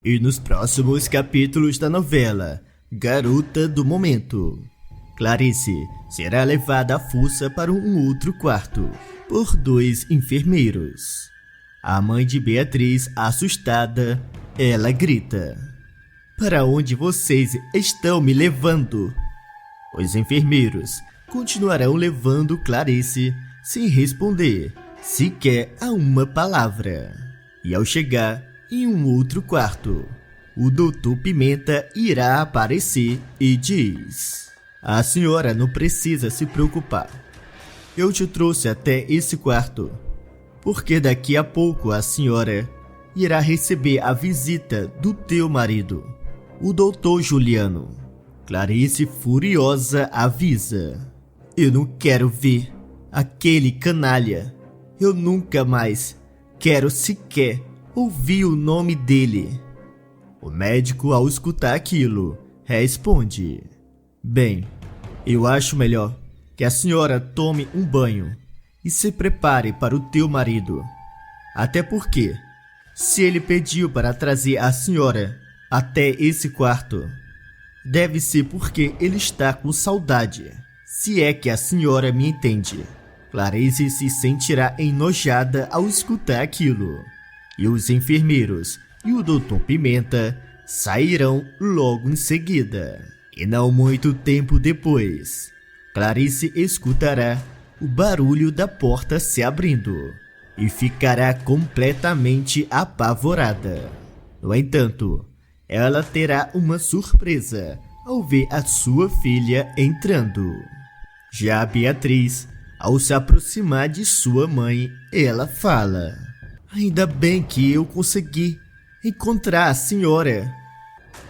E nos próximos capítulos da novela Garota do Momento, Clarice será levada à força para um outro quarto por dois enfermeiros. A mãe de Beatriz, assustada, ela grita: "Para onde vocês estão me levando?" Os enfermeiros continuarão levando Clarice sem responder sequer a uma palavra. E ao chegar em um outro quarto, o Dr. Pimenta irá aparecer e diz: "A senhora não precisa se preocupar. Eu te trouxe até esse quarto, porque daqui a pouco a senhora irá receber a visita do teu marido, o Dr. Juliano." Clarice, furiosa, avisa: "Eu não quero ver aquele canalha. Eu nunca mais quero sequer ouvir o nome dele." O médico, ao escutar aquilo, responde: "Bem, eu acho melhor que a senhora tome um banho e se prepare para o teu marido. Até porque, se ele pediu para trazer a senhora até esse quarto, deve ser porque ele está com saudade, se é que a senhora me entende." Clarice se sentirá enojada ao escutar aquilo, e os enfermeiros e o Dr. Pimenta sairão logo em seguida. E não muito tempo depois, Clarice escutará o barulho da porta se abrindo e ficará completamente apavorada. No entanto, ela terá uma surpresa ao ver a sua filha entrando. Já a Beatriz, ao se aproximar de sua mãe, ela fala: "Ainda bem que eu consegui encontrar a senhora.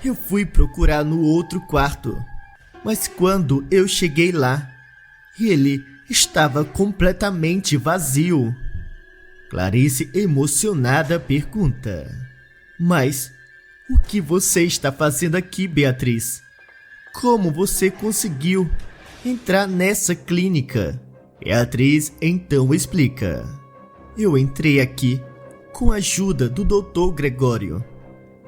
Eu fui procurar no outro quarto, mas quando eu cheguei lá, ele estava completamente vazio." Clarice, emocionada, pergunta: "Mas o que você está fazendo aqui, Beatriz? Como você conseguiu entrar nessa clínica?" Beatriz então explica: "Eu entrei aqui com a ajuda do Dr. Gregório.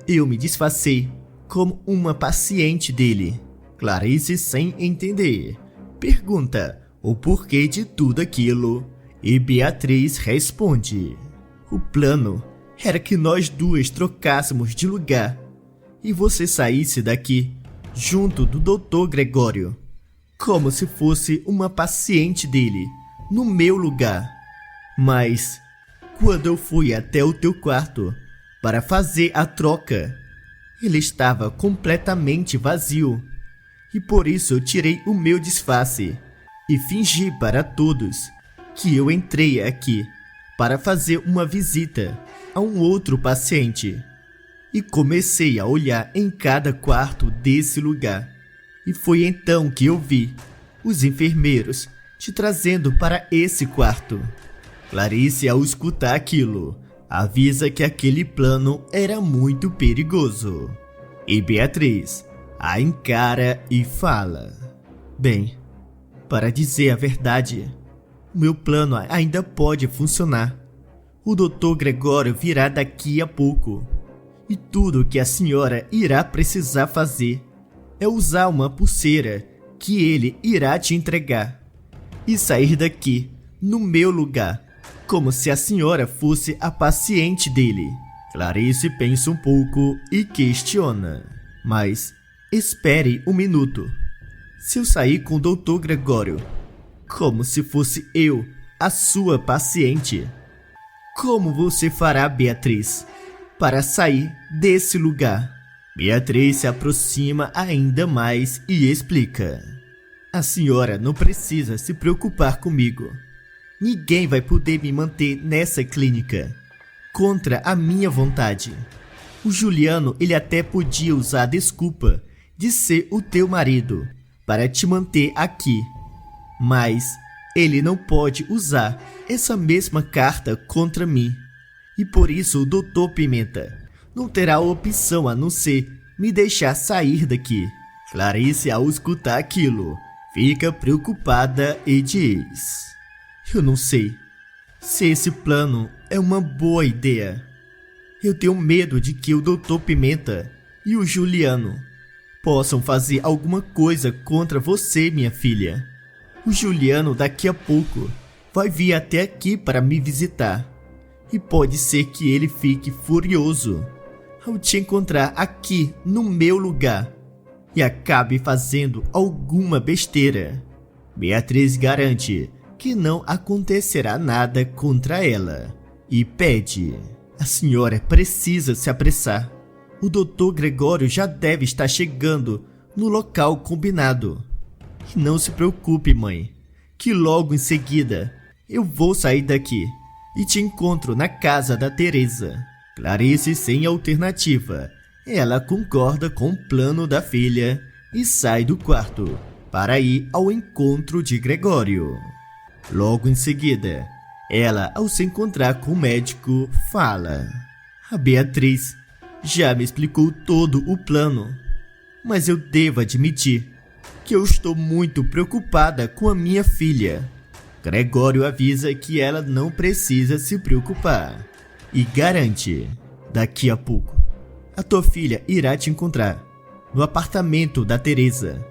Eu me disfarcei como uma paciente dele." Clarice, sem entender, pergunta o porquê de tudo aquilo, e Beatriz responde: "O plano era que nós duas trocássemos de lugar e você saísse daqui junto do Dr. Gregório, como se fosse uma paciente dele, no meu lugar. Mas, quando eu fui até o teu quarto para fazer a troca, ele estava completamente vazio. E por isso eu tirei o meu disfarce e fingi para todos que eu entrei aqui para fazer uma visita a um outro paciente. E comecei a olhar em cada quarto desse lugar. E foi então que eu vi os enfermeiros te trazendo para esse quarto." Clarice, ao escutar aquilo, avisa que aquele plano era muito perigoso. E Beatriz a encara e fala: "Bem, para dizer a verdade, o meu plano ainda pode funcionar. O Dr. Gregório virá daqui a pouco, e tudo que a senhora irá precisar fazer é usar uma pulseira que ele irá te entregar e sair daqui no meu lugar, como se a senhora fosse a paciente dele." Clarice pensa um pouco e questiona: "Mas espere um minuto. Se eu sair com o Dr. Gregório, como se fosse eu a sua paciente, como você fará, Beatriz, para sair desse lugar?" Beatriz se aproxima ainda mais e explica: "A senhora não precisa se preocupar comigo. Ninguém vai poder me manter nessa clínica contra a minha vontade. O Juliano, ele até podia usar a desculpa de ser o teu marido para te manter aqui, mas ele não pode usar essa mesma carta contra mim. E por isso o Dr. Pimenta não terá opção a não ser me deixar sair daqui." Clarice, ao escutar aquilo, fica preocupada e diz: "Eu não sei se esse plano é uma boa ideia. Eu tenho medo de que o Dr. Pimenta e o Juliano possam fazer alguma coisa contra você, minha filha. O Juliano daqui a pouco vai vir até aqui para me visitar. E pode ser que ele fique furioso ao te encontrar aqui no meu lugar e acabe fazendo alguma besteira. Beatriz garante que não acontecerá nada contra ela e pede: a senhora precisa se apressar. O Dr. Gregório já deve estar chegando no local combinado. E não se preocupe, mãe, que logo em seguida eu vou sair daqui e te encontro na casa da Teresa. Clarice, sem alternativa, ela concorda com o plano da filha e sai do quarto para ir ao encontro de Gregório. Logo em seguida, ela, ao se encontrar com o médico, fala: a Beatriz já me explicou todo o plano, mas eu devo admitir que eu estou muito preocupada com a minha filha. Gregório avisa que ela não precisa se preocupar e garante: daqui a pouco, a tua filha irá te encontrar no apartamento da Teresa.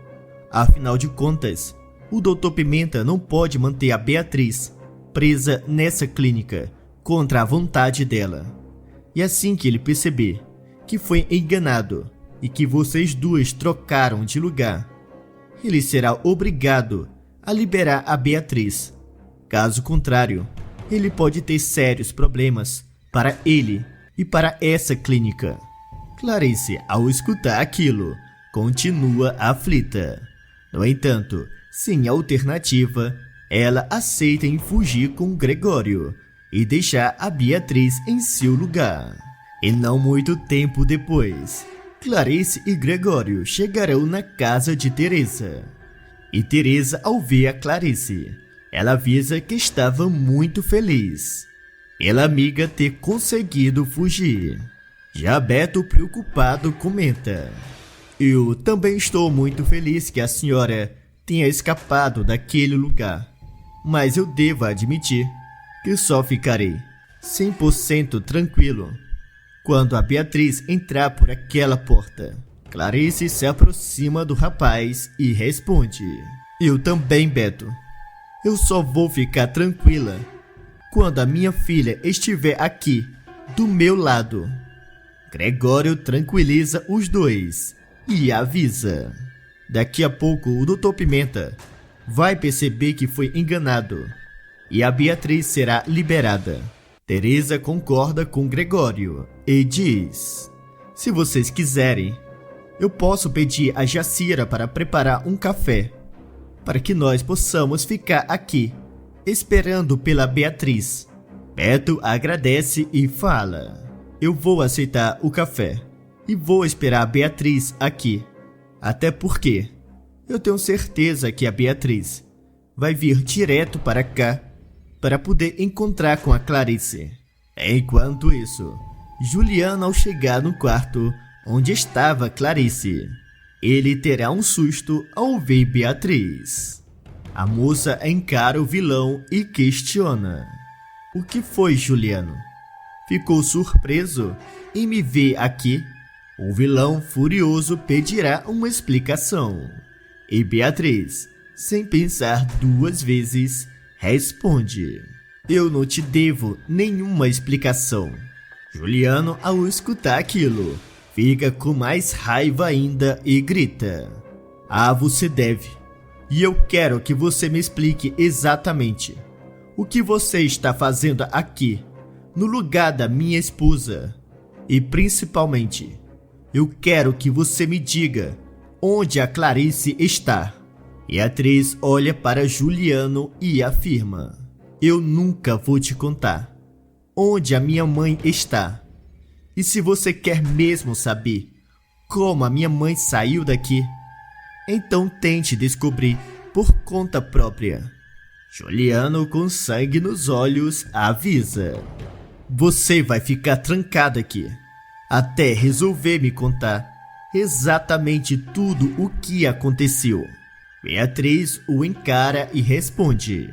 Afinal de contas, o Dr. Pimenta não pode manter a Beatriz presa nessa clínica contra a vontade dela. E assim que ele perceber que foi enganado e que vocês duas trocaram de lugar, ele será obrigado a liberar a Beatriz. Caso contrário, ele pode ter sérios problemas para ele e para essa clínica. Clarice, ao escutar aquilo, continua aflita. No entanto, sem alternativa, ela aceita em fugir com Gregório e deixar a Beatriz em seu lugar. E não muito tempo depois, Clarice e Gregório chegarão na casa de Teresa. E Teresa, ao ver a Clarice, ela avisa que estava muito feliz pela amiga ter conseguido fugir. Já Beto, preocupado, comenta: eu também estou muito feliz que a senhora tenha escapado daquele lugar, mas eu devo admitir que só ficarei 100% tranquilo quando a Beatriz entrar por aquela porta. Clarice se aproxima do rapaz e responde: eu também, Beto. Eu só vou ficar tranquila quando a minha filha estiver aqui, do meu lado. Gregório tranquiliza os dois e avisa: daqui a pouco o Dr. Pimenta vai perceber que foi enganado e a Beatriz será liberada. Teresa concorda com Gregório e diz: se vocês quiserem, eu posso pedir a Jacira para preparar um café, para que nós possamos ficar aqui, esperando pela Beatriz. Beto agradece e fala: eu vou aceitar o café e vou esperar a Beatriz aqui. Até porque eu tenho certeza que a Beatriz vai vir direto para cá para poder encontrar com a Clarice. Enquanto isso, Juliano, ao chegar no quarto onde estava Clarice, ele terá um susto ao ver Beatriz. A moça encara o vilão e questiona: o que foi, Juliano? Ficou surpreso em me ver aqui? O vilão, furioso, pedirá uma explicação. E Beatriz, sem pensar duas vezes, responde: eu não te devo nenhuma explicação. Juliano, ao escutar aquilo, fica com mais raiva ainda e grita: ah, você deve. E eu quero que você me explique exatamente o que você está fazendo aqui, no lugar da minha esposa. E principalmente, eu quero que você me diga onde a Clarice está. Beatriz olha para Juliano e afirma: eu nunca vou te contar onde a minha mãe está. E se você quer mesmo saber como a minha mãe saiu daqui, então tente descobrir por conta própria. Juliano, com sangue nos olhos, avisa: você vai ficar trancado aqui até resolver me contar exatamente tudo o que aconteceu. Beatriz o encara e responde: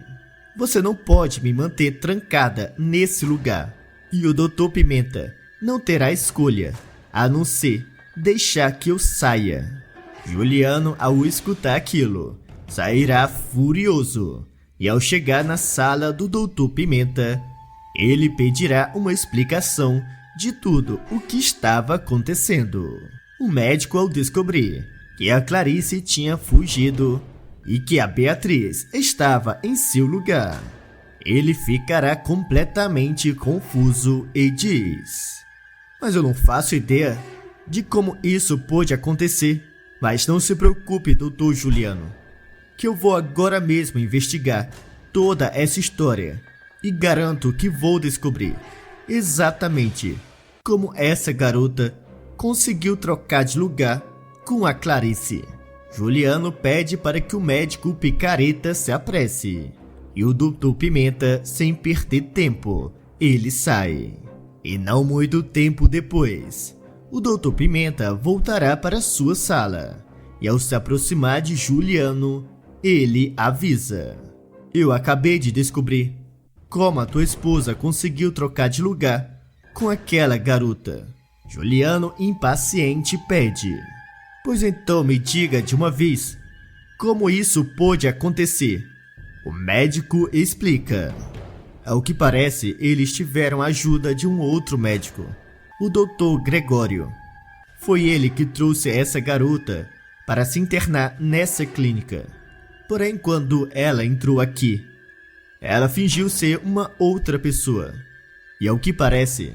você não pode me manter trancada nesse lugar. E o Dr. Pimenta não terá escolha, a não ser deixar que eu saia. Juliano, ao escutar aquilo, sairá furioso. E ao chegar na sala do Dr. Pimenta, ele pedirá uma explicação de tudo o que estava acontecendo. O médico, ao descobrir que a Clarice tinha fugido e que a Beatriz estava em seu lugar, ele ficará completamente confuso e diz: "Mas eu não faço ideia de como isso pôde acontecer. Mas não se preocupe, Dr. Juliano, que eu vou agora mesmo investigar toda essa história e garanto que vou descobrir exatamente como essa garota conseguiu trocar de lugar com a Clarice." Juliano pede para que o médico picareta se apresse e o Dr. Pimenta, sem perder tempo, ele sai. E não muito tempo depois, o Dr. Pimenta voltará para sua sala e, ao se aproximar de Juliano, ele avisa: "Eu acabei de descobrir como a tua esposa conseguiu trocar de lugar com aquela garota." Juliano, impaciente, pede: "Pois então me diga de uma vez como isso pôde acontecer." O médico explica: "Ao que parece, eles tiveram a ajuda de um outro médico, o Dr. Gregório. Foi ele que trouxe essa garota para se internar nessa clínica. Porém, quando ela entrou aqui, ela fingiu ser uma outra pessoa. E ao que parece,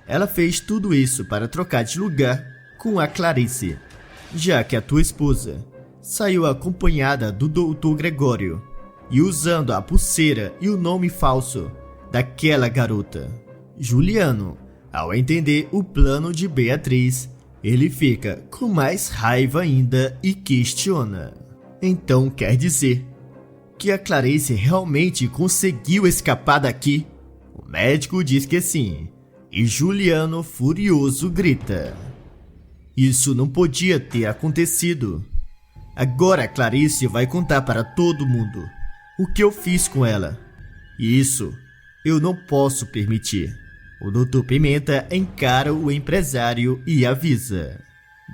ela fez tudo isso para trocar de lugar com a Clarice, já que a tua esposa saiu acompanhada do Dr. Gregório e usando a pulseira e o nome falso daquela garota." Juliano, ao entender o plano de Beatriz, ele fica com mais raiva ainda e questiona: "Então quer dizer que a Clarice realmente conseguiu escapar daqui?" O médico diz que sim, e Juliano, furioso, grita: "Isso não podia ter acontecido. Agora a Clarice vai contar para todo mundo o que eu fiz com ela. E isso eu não posso permitir." O Dr. Pimenta encara o empresário e avisa: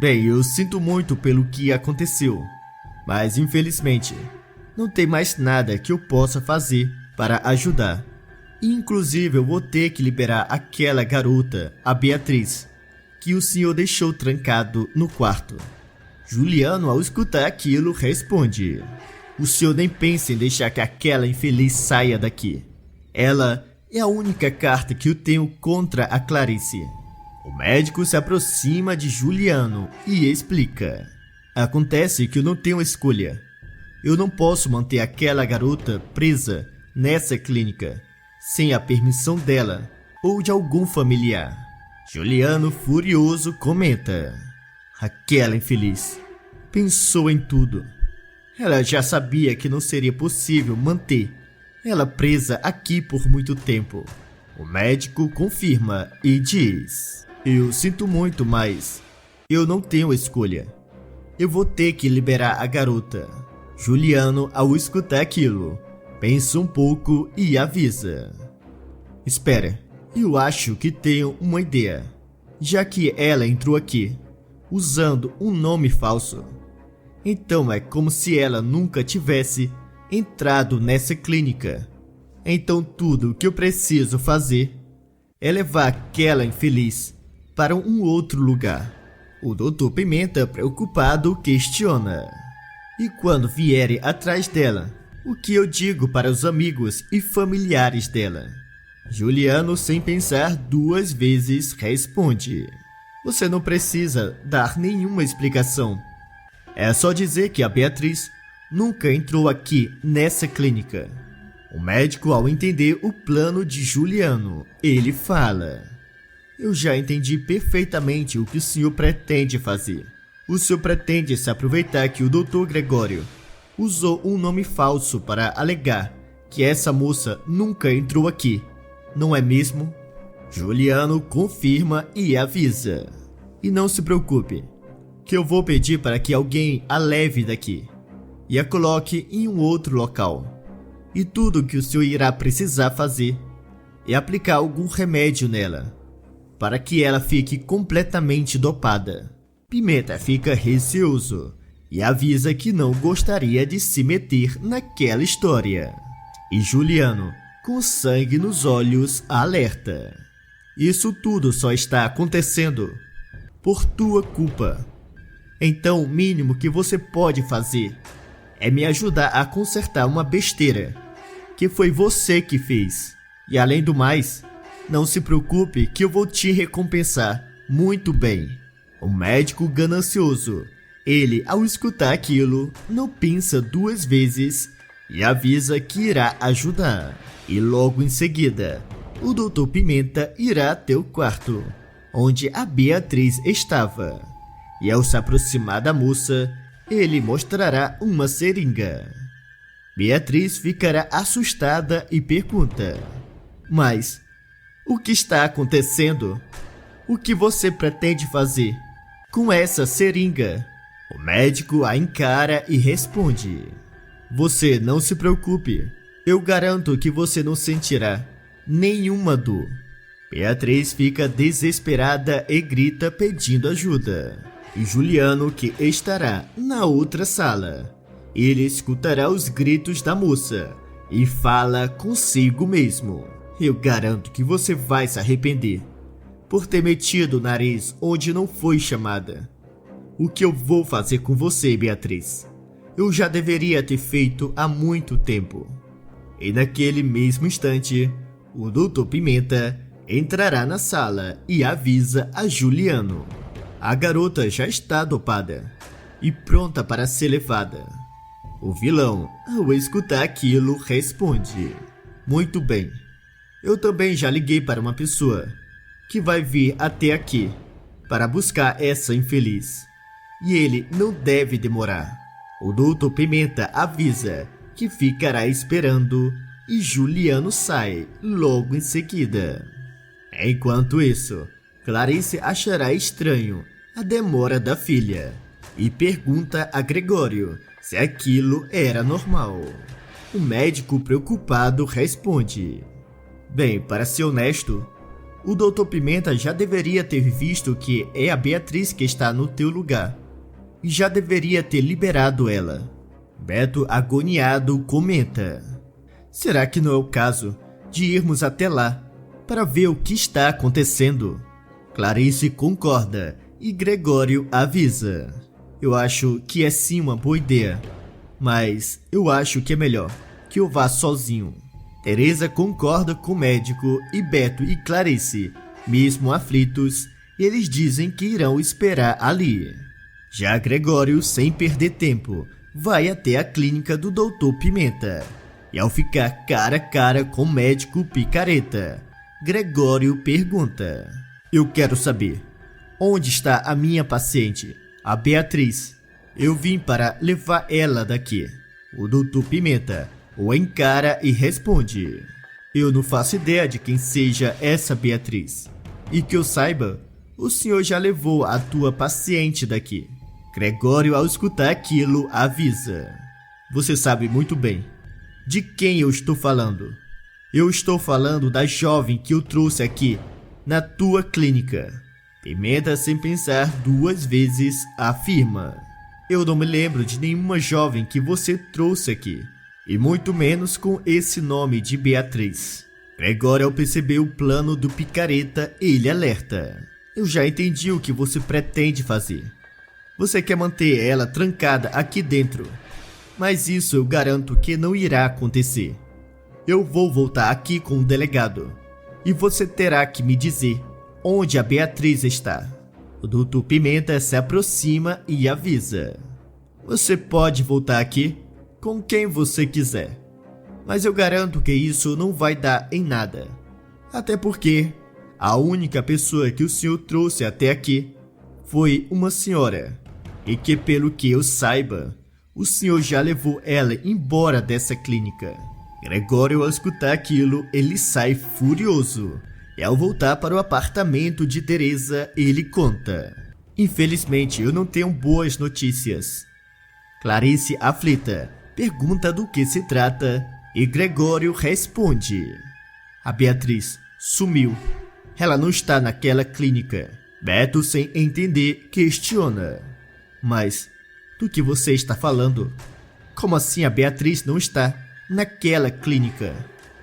"Bem, eu sinto muito pelo que aconteceu, mas infelizmente não tem mais nada que eu possa fazer para ajudar. Inclusive eu vou ter que liberar aquela garota, a Beatriz, que o senhor deixou trancado no quarto." Juliano, ao escutar aquilo, responde: "O senhor nem pensa em deixar que aquela infeliz saia daqui. Ela é a única carta que eu tenho contra a Clarice." O médico se aproxima de Juliano e explica: "Acontece que eu não tenho escolha. Eu não posso manter aquela garota presa nessa clínica sem a permissão dela ou de algum familiar." Juliano, furioso, comenta: "Aquela infeliz pensou em tudo. Ela já sabia que não seria possível manter ela presa aqui por muito tempo." O médico confirma e diz: "Eu sinto muito, mas eu não tenho escolha. Eu vou ter que liberar a garota." Juliano, ao escutar aquilo, pensa um pouco e avisa: "Espera, eu acho que tenho uma ideia. Já que ela entrou aqui usando um nome falso, então é como se ela nunca tivesse entrado nessa clínica. Então tudo o que eu preciso fazer é levar aquela infeliz para um outro lugar." O Dr. Pimenta, preocupado, questiona: "E quando vierem atrás dela, o que eu digo para os amigos e familiares dela?" Juliano, sem pensar duas vezes, responde: "Você não precisa dar nenhuma explicação. É só dizer que a Beatriz nunca entrou aqui nessa clínica." O médico, ao entender o plano de Juliano, ele fala: "Eu já entendi perfeitamente o que o senhor pretende fazer. O senhor pretende se aproveitar que o Dr. Gregório usou um nome falso para alegar que essa moça nunca entrou aqui, não é mesmo?" Juliano confirma e avisa: "E não se preocupe, que eu vou pedir para que alguém a leve daqui e a coloque em um outro local. E tudo que o senhor irá precisar fazer é aplicar algum remédio nela, para que ela fique completamente dopada. Pimenta fica receoso e avisa que não gostaria de se meter naquela história. E Juliano, com sangue nos olhos, alerta: isso tudo só está acontecendo por tua culpa. Então o mínimo que você pode fazer é me ajudar a consertar uma besteira que foi você que fez. E além do mais, não se preocupe que eu vou te recompensar muito bem. O médico ganancioso, ele, ao escutar aquilo, não pensa duas vezes e avisa que irá ajudar. E logo em seguida, o Dr. Pimenta irá até o quarto, onde a Beatriz estava. E ao se aproximar da moça, ele mostrará uma seringa. Beatriz ficará assustada e pergunta: mas o que está acontecendo? O que você pretende fazer com essa seringa? O médico a encara e responde: você não se preocupe, eu garanto que você não sentirá nenhuma dor. Beatriz fica desesperada e grita pedindo ajuda. E Juliano, que estará na outra sala, ele escutará os gritos da moça e fala consigo mesmo: eu garanto que você vai se arrepender por ter metido o nariz onde não foi chamada. O que eu vou fazer com você, Beatriz? Eu já deveria ter feito há muito tempo. E naquele mesmo instante, o Dr. Pimenta entrará na sala e avisa a Juliano: a garota já está dopada e pronta para ser levada. O vilão, ao escutar aquilo, responde: muito bem, eu também já liguei para uma pessoa que vai vir até aqui para buscar essa infeliz. E ele não deve demorar. O Dr. Pimenta avisa que ficará esperando e Juliano sai logo em seguida. Enquanto isso, Clarice achará estranho a demora da filha e pergunta a Gregório se aquilo era normal. O médico preocupado responde: bem, para ser honesto, o Dr. Pimenta já deveria ter visto que é a Beatriz que está no teu lugar e já deveria ter liberado ela. Beto, agoniado, comenta: será que não é o caso de irmos até lá para ver o que está acontecendo? Clarice concorda e Gregório avisa: eu acho que é sim uma boa ideia, mas eu acho que é melhor que eu vá sozinho. Teresa concorda com o médico e Beto e Clarice, mesmo aflitos, eles dizem que irão esperar ali. Já Gregório, sem perder tempo, vai até a clínica do Dr. Pimenta. E ao ficar cara a cara com o médico picareta, Gregório pergunta: eu quero saber, onde está a minha paciente, a Beatriz? Eu vim para levar ela daqui. O Dr. Pimenta o encara e responde: eu não faço ideia de quem seja essa Beatriz. E que eu saiba, o senhor já levou a tua paciente daqui. Gregório, ao escutar aquilo, avisa: você sabe muito bem de quem eu estou falando. Eu estou falando da jovem que eu trouxe aqui na tua clínica. Pimenta, sem pensar duas vezes, afirma: eu não me lembro de nenhuma jovem que você trouxe aqui, e muito menos com esse nome de Beatriz. Gregório, ao perceber o plano do picareta, ele alerta: eu já entendi o que você pretende fazer. Você quer manter ela trancada aqui dentro, mas isso eu garanto que não irá acontecer. Eu vou voltar aqui com o delegado e você terá que me dizer onde a Beatriz está. O Dr. Pimenta se aproxima e avisa: você pode voltar aqui com quem você quiser, mas eu garanto que isso não vai dar em nada. Até porque a única pessoa que o senhor trouxe até aqui foi uma senhora, e que, pelo que eu saiba, o senhor já levou ela embora dessa clínica. Gregório, ao escutar aquilo, ele sai furioso, e ao voltar para o apartamento de Teresa, ele conta: infelizmente, eu não tenho boas notícias. Clarice, aflita, pergunta do que se trata, e Gregório responde: a Beatriz sumiu. Ela não está naquela clínica. Beto, sem entender, questiona. Mas do que você está falando? Como assim a Beatriz não está naquela clínica?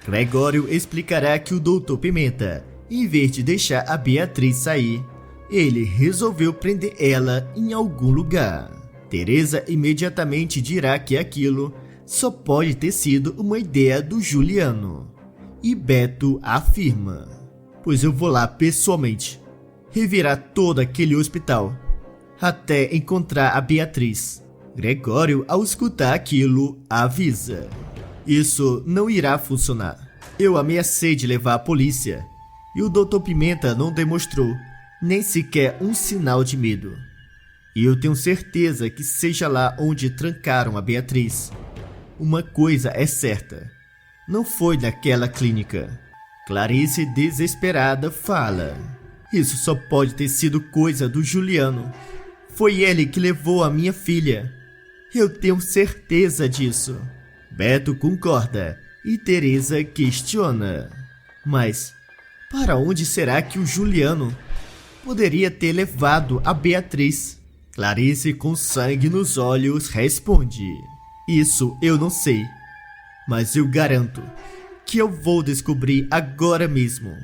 Gregório explicará que o Dr. Pimenta, em vez de deixar a Beatriz sair, ele resolveu prender ela em algum lugar. Teresa imediatamente dirá que aquilo só pode ter sido uma ideia do Juliano. E Beto afirma: pois eu vou lá pessoalmente, revirar todo aquele hospital, até encontrar a Beatriz. Gregório, ao escutar aquilo, avisa: isso não irá funcionar. Eu ameacei de levar a polícia, e o Dr. Pimenta não demonstrou nem sequer um sinal de medo. E eu tenho certeza que seja lá onde trancaram a Beatriz, uma coisa é certa: não foi naquela clínica. Clarice, desesperada, fala: isso só pode ter sido coisa do Juliano. Foi ele que levou a minha filha. Eu tenho certeza disso. Beto concorda e Teresa questiona: mas para onde será que o Juliano poderia ter levado a Beatriz? Clarice, com sangue nos olhos, responde: isso eu não sei, mas eu garanto que eu vou descobrir agora mesmo.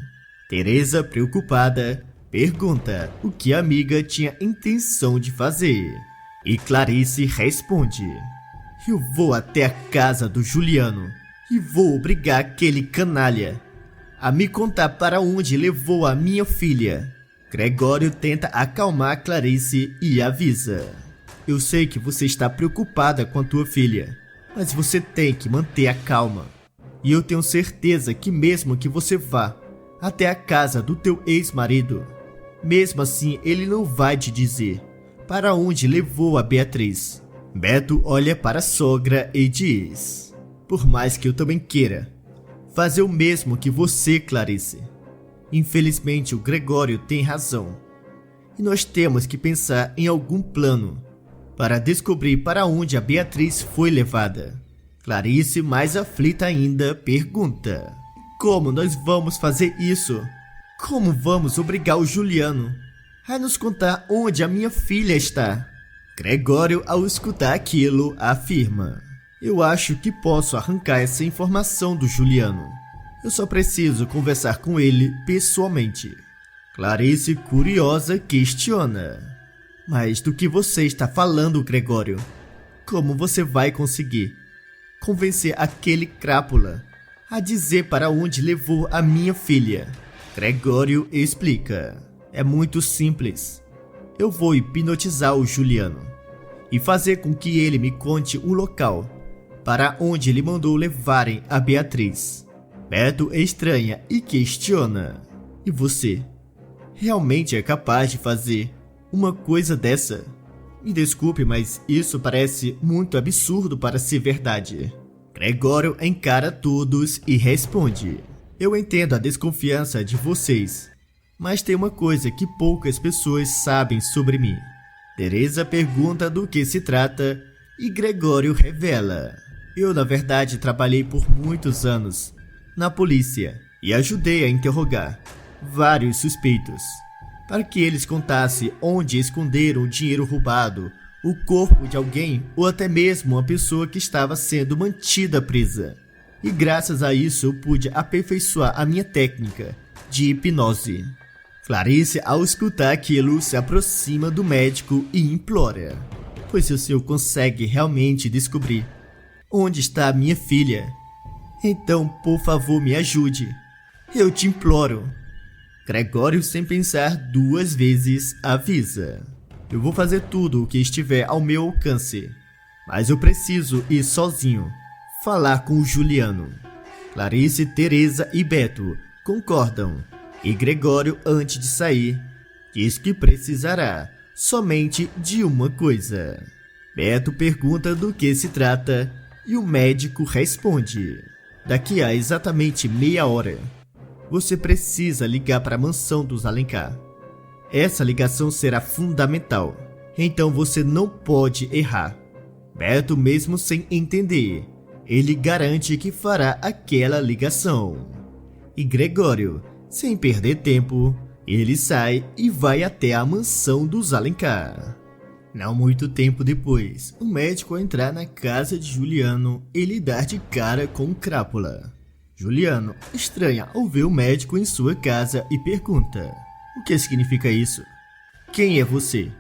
Teresa, preocupada, pergunta o que a amiga tinha intenção de fazer. E Clarice responde: eu vou até a casa do Juliano e vou obrigar aquele canalha a me contar para onde levou a minha filha. Gregório tenta acalmar Clarice e avisa: eu sei que você está preocupada com a tua filha, mas você tem que manter a calma. E eu tenho certeza que mesmo que você vá até a casa do teu ex-marido, mesmo assim ele não vai te dizer para onde levou a Beatriz. Beto olha para a sogra e diz: por mais que eu também queira fazer o mesmo que você, Clarice, infelizmente o Gregório tem razão. E nós temos que pensar em algum plano para descobrir para onde a Beatriz foi levada. Clarice, mais aflita ainda, pergunta: como nós vamos fazer isso? Como vamos obrigar o Juliano a nos contar onde a minha filha está? Gregório, ao escutar aquilo, afirma: eu acho que posso arrancar essa informação do Juliano. Eu só preciso conversar com ele pessoalmente. Clarice, curiosa, questiona: mas do que você está falando, Gregório? Como você vai conseguir convencer aquele crápula a dizer para onde levou a minha filha? Gregório explica: é muito simples. Eu vou hipnotizar o Juliano e fazer com que ele me conte o local para onde ele mandou levarem a Beatriz. Beto estranha e questiona: e você realmente é capaz de fazer uma coisa dessa? Me desculpe, mas isso parece muito absurdo para ser verdade. Gregório encara todos e responde: eu entendo a desconfiança de vocês, mas tem uma coisa que poucas pessoas sabem sobre mim. Teresa pergunta do que se trata e Gregório revela: eu, na verdade, trabalhei por muitos anos na polícia e ajudei a interrogar vários suspeitos para que eles contassem onde esconderam o dinheiro roubado, o corpo de alguém ou até mesmo uma pessoa que estava sendo mantida presa. E graças a isso eu pude aperfeiçoar a minha técnica de hipnose. Clarice, ao escutar aquilo, se aproxima do médico e implora: pois se o senhor consegue realmente descobrir onde está a minha filha, então por favor me ajude. Eu te imploro. Gregório, sem pensar duas vezes, avisa: eu vou fazer tudo o que estiver ao meu alcance, mas eu preciso ir sozinho falar com o Juliano. Clarice, Teresa e Beto concordam, e Gregório, antes de sair, diz que precisará somente de uma coisa. Beto pergunta do que se trata e o médico responde: daqui a exatamente meia hora, você precisa ligar para a mansão dos Alencar. Essa ligação será fundamental, então você não pode errar. Beto, mesmo sem entender, ele garante que fará aquela ligação. E Gregório, Sem perder tempo, ele sai e vai até a mansão dos Alencar. Não muito tempo depois, o médico ao entrar na casa de Juliano e lidar de cara com Crápula. Juliano estranha ao ver o médico em sua casa e pergunta: o que significa isso? Quem é você?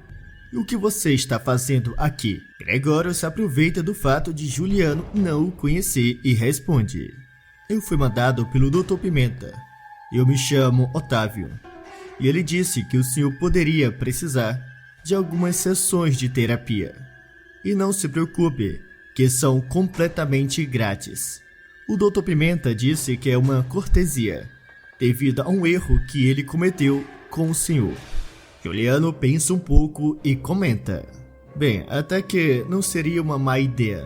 E o que você está fazendo aqui? Gregório se aproveita do fato de Juliano não o conhecer e responde: eu fui mandado pelo Dr. Pimenta. Eu me chamo Otávio. E ele disse que o senhor poderia precisar de algumas sessões de terapia. E não se preocupe, que são completamente grátis. O Dr. Pimenta disse que é uma cortesia, devido a um erro que ele cometeu com o senhor. Juliano pensa um pouco e comenta: bem, até que não seria uma má ideia.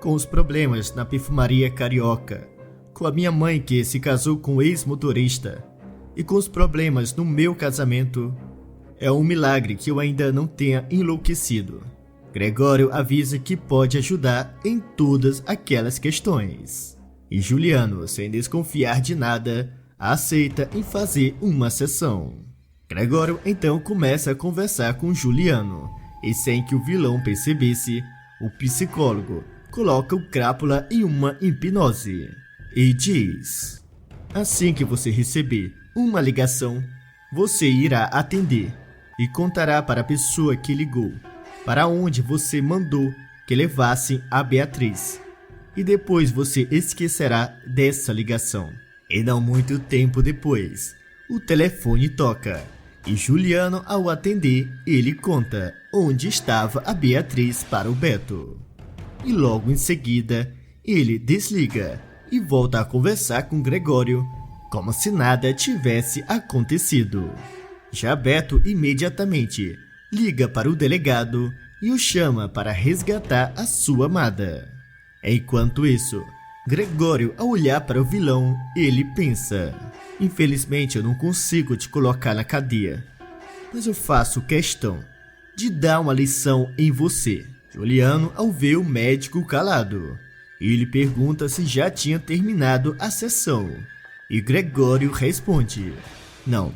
Com os problemas na perfumaria carioca, com a minha mãe que se casou com um ex-motorista, e com os problemas no meu casamento, é um milagre que eu ainda não tenha enlouquecido. Gregório avisa que pode ajudar em todas aquelas questões. E Juliano, sem desconfiar de nada, aceita em fazer uma sessão. Gregório então começa a conversar com Juliano, e sem que o vilão percebesse, o psicólogo coloca o Crápula em uma hipnose e diz: assim que você receber uma ligação, você irá atender e contará para a pessoa que ligou para onde você mandou que levassem a Beatriz. E depois você esquecerá dessa ligação. E não muito tempo depois, o telefone toca e Juliano, ao atender, ele conta onde estava a Beatriz para o Beto. E logo em seguida, ele desliga e volta a conversar com Gregório como se nada tivesse acontecido. Já Beto imediatamente liga para o delegado e o chama para resgatar a sua amada. Enquanto isso, Gregório, ao olhar para o vilão, ele pensa: infelizmente eu não consigo te colocar na cadeia, mas eu faço questão de dar uma lição em você. Juliano, ao ver o médico calado, ele pergunta se já tinha terminado a sessão. E Gregório responde: não,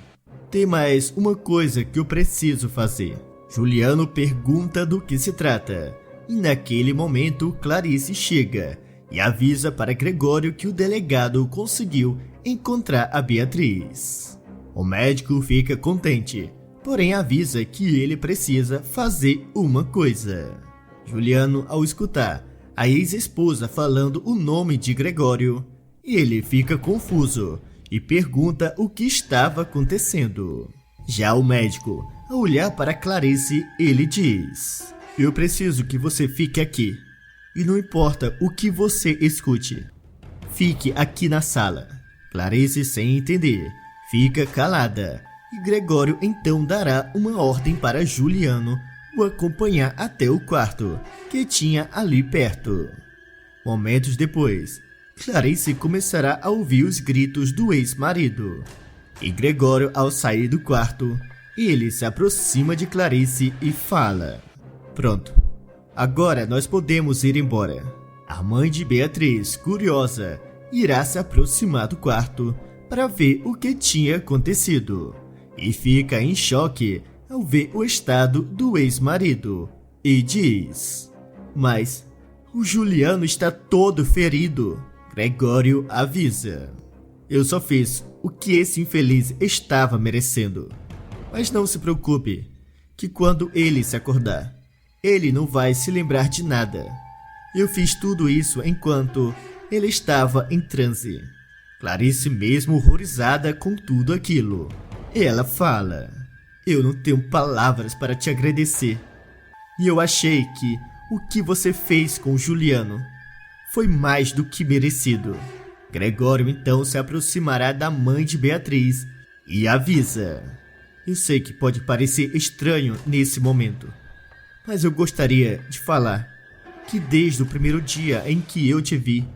tem mais uma coisa que eu preciso fazer. Juliano pergunta do que se trata. E naquele momento, Clarice chega e avisa para Gregório que o delegado conseguiu encontrar a Beatriz. O médico fica contente, porém avisa que ele precisa fazer uma coisa. Juliano, ao escutar a ex-esposa falando o nome de Gregório, ele fica confuso e pergunta o que estava acontecendo. Já o médico, ao olhar para Clarice, ele diz: eu preciso que você fique aqui. E não importa o que você escute, fique aqui na sala. Clarice, sem entender, fica calada. E Gregório então dará uma ordem para Juliano o acompanhar até o quarto, que tinha ali perto. Momentos depois, Clarice começará a ouvir os gritos do ex-marido. E Gregório, ao sair do quarto, ele se aproxima de Clarice e fala: pronto, agora nós podemos ir embora. A mãe de Beatriz, curiosa, irá se aproximar do quarto para ver o que tinha acontecido. E fica em choque ao ver o estado do ex-marido. E diz: mas o Juliano está todo ferido. Gregório avisa: eu só fiz o que esse infeliz estava merecendo. Mas não se preocupe, que quando ele se acordar, ele não vai se lembrar de nada. Eu fiz tudo isso enquanto ele estava em transe. Clarice, mesmo horrorizada com tudo aquilo, ela fala: eu não tenho palavras para te agradecer. E eu achei que o que você fez com Juliano foi mais do que merecido. Gregório então se aproximará da mãe de Beatriz e avisa: eu sei que pode parecer estranho nesse momento, mas eu gostaria de falar que desde o primeiro dia em que eu te vi,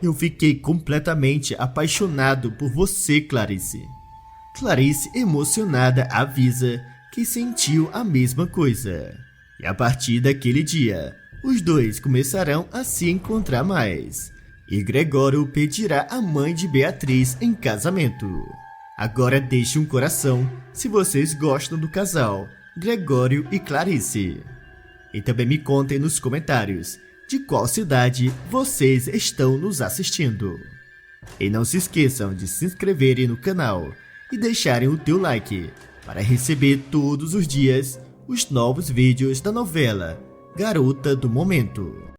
eu fiquei completamente apaixonado por você, Clarice. Clarice, emocionada, avisa que sentiu a mesma coisa. E a partir daquele dia, os dois começarão a se encontrar mais. E Gregório pedirá a mãe de Beatriz em casamento. Agora deixe um coração se vocês gostam do casal Gregório e Clarice. E também me contem nos comentários de qual cidade vocês estão nos assistindo. E não se esqueçam de se inscreverem no canal e deixarem o teu like para receber todos os dias os novos vídeos da novela Garota do Momento.